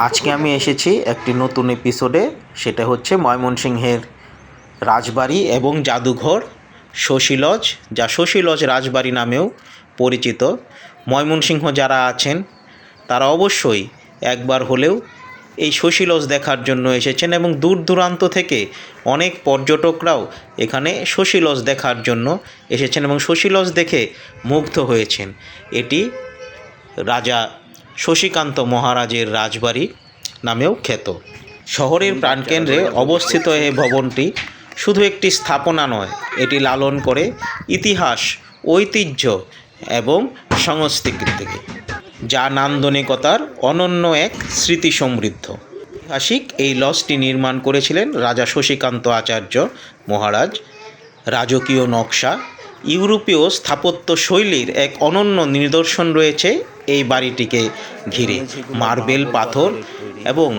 আজকে আমি এসেছি একটি নতুন এপিসোডে। সেটা হচ্ছে ময়মনসিংহের রাজবাড়ি এবং জাদুঘর শশী লজ, যা শশী লজ রাজবাড়ি নামেও পরিচিত। ময়মনসিংহ যারা আছেন তারা অবশ্যই একবার হলেও এই শশী লজ দেখার জন্য এসেছেন এবং দূর দূরান্ত থেকে অনেক পর্যটকরাও এখানে শশী লজ দেখার জন্য এসেছেন এবং শশী লজ দেখে মুগ্ধ হয়েছেন। এটি রাজা শশীকান্ত মহারাজের রাজবাড়ি নামেও খ্যাত। শহরের প্রাণকেন্দ্রে অবস্থিত এই ভবনটি শুধু একটি স্থাপনা নয়, এটি লালন করে ইতিহাস, ঐতিহ্য এবং সংস্কৃতিকে, যা নান্দনিকতার অনন্য এক স্মৃতি সমৃদ্ধ। ঐতিহাসিক এই লজটি নির্মাণ করেছিলেন রাজা শশীকান্ত আচার্য মহারাজ। রাজকীয় নকশা, ইউরোপীয় স্থাপত্য শৈলীর এক অনন্য নিদর্শন রয়েছে এই বাড়িটিকে ঘিরে। মার্বেল পাথর এবং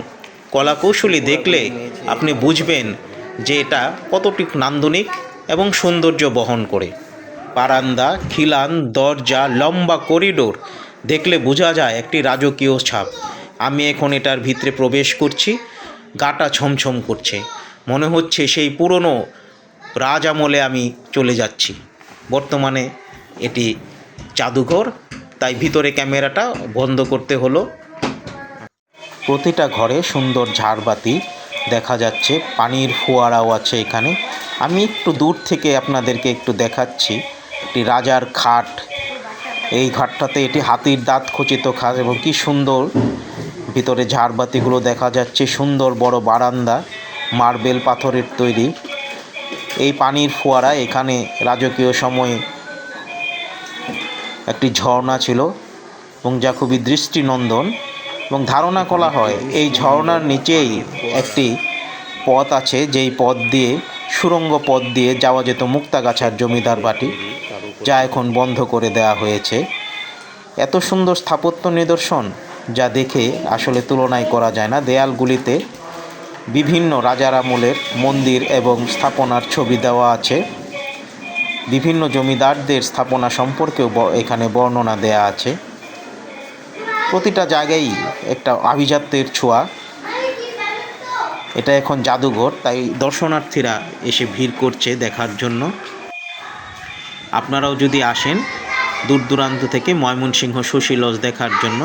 কলাকৌশলী দেখলে আপনি বুঝবেন যে এটা কতটি নান্দনিক এবং সৌন্দর্য বহন করে। বারান্দা, খিলান, দরজা, লম্বা করিডোর দেখলে বোঝা যায় একটি রাজকীয় ছাপ। আমি এখন এটার ভিতরে প্রবেশ করছি, গাটা ছমছম করছে, মনে হচ্ছে সেই পুরনো রাজ আমলে আমি চলে যাচ্ছি। বর্তমানে এটি জাদুঘর, তাই ভিতরে ক্যামেরাটা বন্ধ করতে হলো। প্রতিটা ঘরে সুন্দর ঝাড়বাতি দেখা যাচ্ছে, পানির ফোয়ারাও আছে এখানে। আমি একটু দূর থেকে আপনাদেরকে একটু দেখাচ্ছি একটি রাজার খাট। এই ঘাটটাতে এটি হাতির দাঁত খচিত খাট এবং কি সুন্দর ভিতরে ঝাড়বাতিগুলো দেখা যাচ্ছে। সুন্দর বড় বারান্দা, মার্বেল পাথরের তৈরি। এই পানির ফোয়ারা, এখানে রাজকীয় সময়ে একটি ঝর্ণা ছিল এবং যা খুবই দৃষ্টিনন্দন। এবং ধারণা করা হয় এই ঝর্ণার নিচেই একটি পথ আছে, যেই পথ দিয়ে, সুড়ঙ্গ পথ দিয়ে যাওয়া যেত মুক্তাগাছার জমিদার বাটি, যা এখন বন্ধ করে দেওয়া হয়েছে। এত সুন্দর স্থাপত্য নিদর্শন যা দেখে আসলে তুলনায় করা যায় না। দেয়ালগুলিতে বিভিন্ন রাজার আমলের মন্দির এবং স্থাপনার ছবি দেওয়া আছে। বিভিন্ন জমিদারদের স্থাপনা সম্পর্কেও এখানে বর্ণনা দেয়া আছে। প্রতিটা জায়গায় একটা আভিজাত্যের ছোঁয়া। এটা এখন জাদুঘর, তাই দর্শনার্থীরা এসে ভিড় করছে দেখার জন্য। আপনারাও যদি আসেন দূর দূরান্ত থেকে ময়মনসিংহ শশী লজ দেখার জন্য,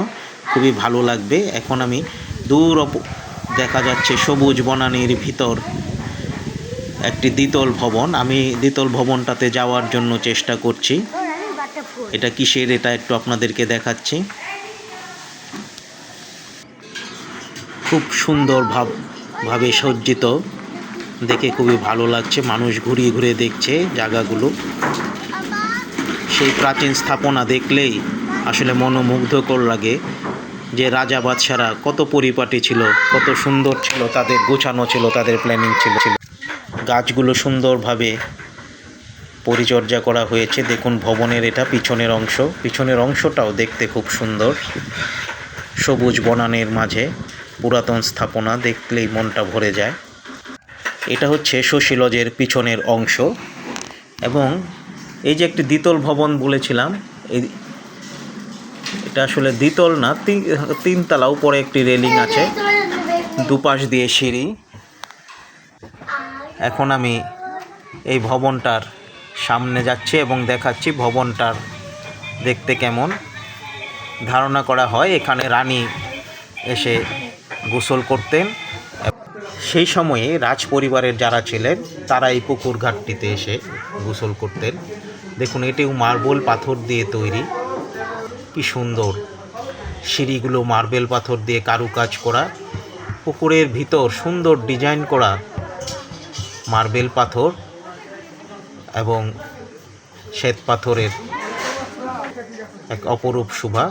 খুবই ভালো লাগবে। এখন আমি দূর দেখা যাচ্ছে সবুজ বনানীর ভিতর একটি দ্বিতল ভবন। আমি দ্বিতল ভবনটাতে যাওয়ার জন্য চেষ্টা করছি। এটা কিসের, এটা একটু আপনাদেরকে দেখাচ্ছি। খুব সুন্দর ভাবে সজ্জিত, দেখে খুবই ভালো লাগছে। মানুষ ঘুরিয়ে ঘুরে দেখছে জায়গাগুলো। সেই প্রাচীন স্থাপনা দেখলেই আসলে মনোমুগ্ধকর লাগে যে রাজা বাদশারা কত পরিপাটি ছিল, কত সুন্দর ছিল, তাদের গোছানো ছিল, তাদের প্ল্যানিং ছিল। গাছগুলো সুন্দরভাবে পরিচর্যা করা হয়েছে। দেখুন ভবনের এটা পিছনের অংশ, পিছনের অংশটাও দেখতে খুব সুন্দর। সবুজ বনানীর মাঝে পুরাতন স্থাপনা দেখলেই মনটা ভরে যায়। এটা হচ্ছে শশী লজের পিছনের অংশ। এবং এই যে একটি দ্বিতল ভবন বলেছিলাম, এটা আসলে দ্বিতল না, তিনতলা। উপরে একটি রেলিং আছে, দুপাশ দিয়ে সিঁড়ি। এখন আমি এই ভবনটার সামনে যাচ্ছি এবং দেখাচ্ছি ভবনটার দেখতে কেমন। ধারণা করা হয় এখানে রানী এসে গোসল করতেন। সেই সময়ে রাজ পরিবারের যারা ছিলেন তারা এই পুকুর ঘাটটিতে এসে গোসল করতেন। দেখুন এটিও মার্বেল পাথর দিয়ে তৈরি, কি সুন্দর। সিঁড়িগুলো মার্বেল পাথর দিয়ে কারুকাজ করা। পুকুরের ভিতর সুন্দর ডিজাইন করা মার্বেল পাথর এবং শ্বেত পাথরের এক অপরূপ শোভা।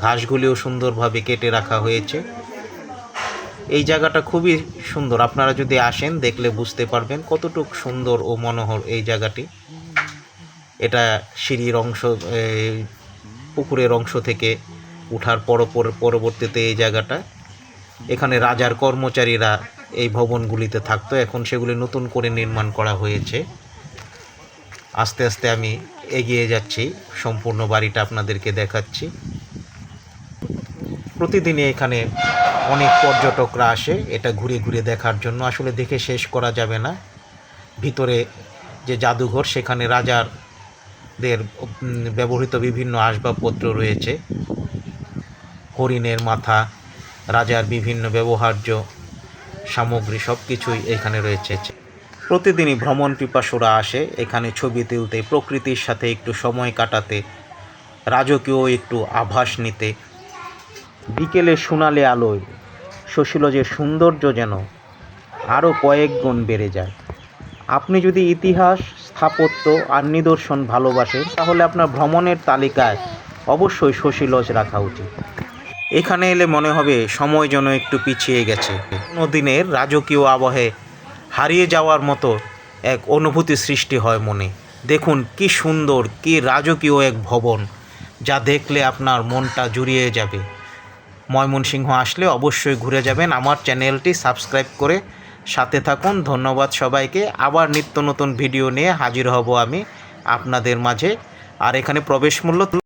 ঘাসগুলিও সুন্দরভাবে কেটে রাখা হয়েছে। এই জায়গাটা খুবই সুন্দর। আপনারা যদি আসেন দেখলে বুঝতে পারবেন কতটুকু সুন্দর ও মনোহর এই জায়গাটি। এটা সিঁড়ির অংশ, পুকুরের অংশ থেকে উঠার পরবর্তীতে এই জায়গাটা, এখানে রাজার কর্মচারীরা এই ভবনগুলিতে থাকতো। এখন সেগুলি নতুন করে নির্মাণ করা হয়েছে। আস্তে আস্তে আমি এগিয়ে যাচ্ছি, সম্পূর্ণ বাড়িটা আপনাদেরকে দেখাচ্ছি। প্রতিদিনই এখানে অনেক পর্যটকরা আসে এটা ঘুরে ঘুরে দেখার জন্য। আসলে দেখে শেষ করা যাবে না। ভিতরে যে জাদুঘর, সেখানে রাজাদের ব্যবহৃত বিভিন্ন আসবাবপত্র রয়েছে, হরিণের মাথা, রাজার বিভিন্ন ব্যবহার্য সামগ্রী সব কিছুই এখানে রয়েছে। প্রতিদিনই ভ্রমণ পিপাসুরা আসে এখানে ছবি তুলতে, প্রকৃতির সাথে একটু সময় কাটাতে, রাজকীয় একটু আভাস নিতে। বিকেলে সোনালি আলোয় শশীলজের সৌন্দর্য যেন আরও কয়েক গুণ বেড়ে যায়। আপনি যদি ইতিহাস, স্থাপত্য আর নিদর্শন ভালোবাসেন, তাহলে আপনার ভ্রমণের তালিকায় অবশ্যই শশীলজ রাখা উচিত। এখানে এলে মনে হবে সময় যেন একটু পিছিয়ে গেছে। কোনো দিনের রাজকীয় আবহে হারিয়ে যাওয়ার মতো এক অনুভূতি সৃষ্টি হয় মনে। দেখুন কি সুন্দর, কি রাজকীয় এক ভবন, যা দেখলে আপনার মনটা জুড়িয়ে যাবে। ময়মনসিংহ আসলে অবশ্যই ঘুরে যাবেন। আমার চ্যানেলটি সাবস্ক্রাইব করে সাথে থাকুন। ধন্যবাদ সবাইকে। আবার নিত্য নতুন ভিডিও নিয়ে হাজির হব আমি আপনাদের মাঝে। আর এখানে প্রবেশ মূল্য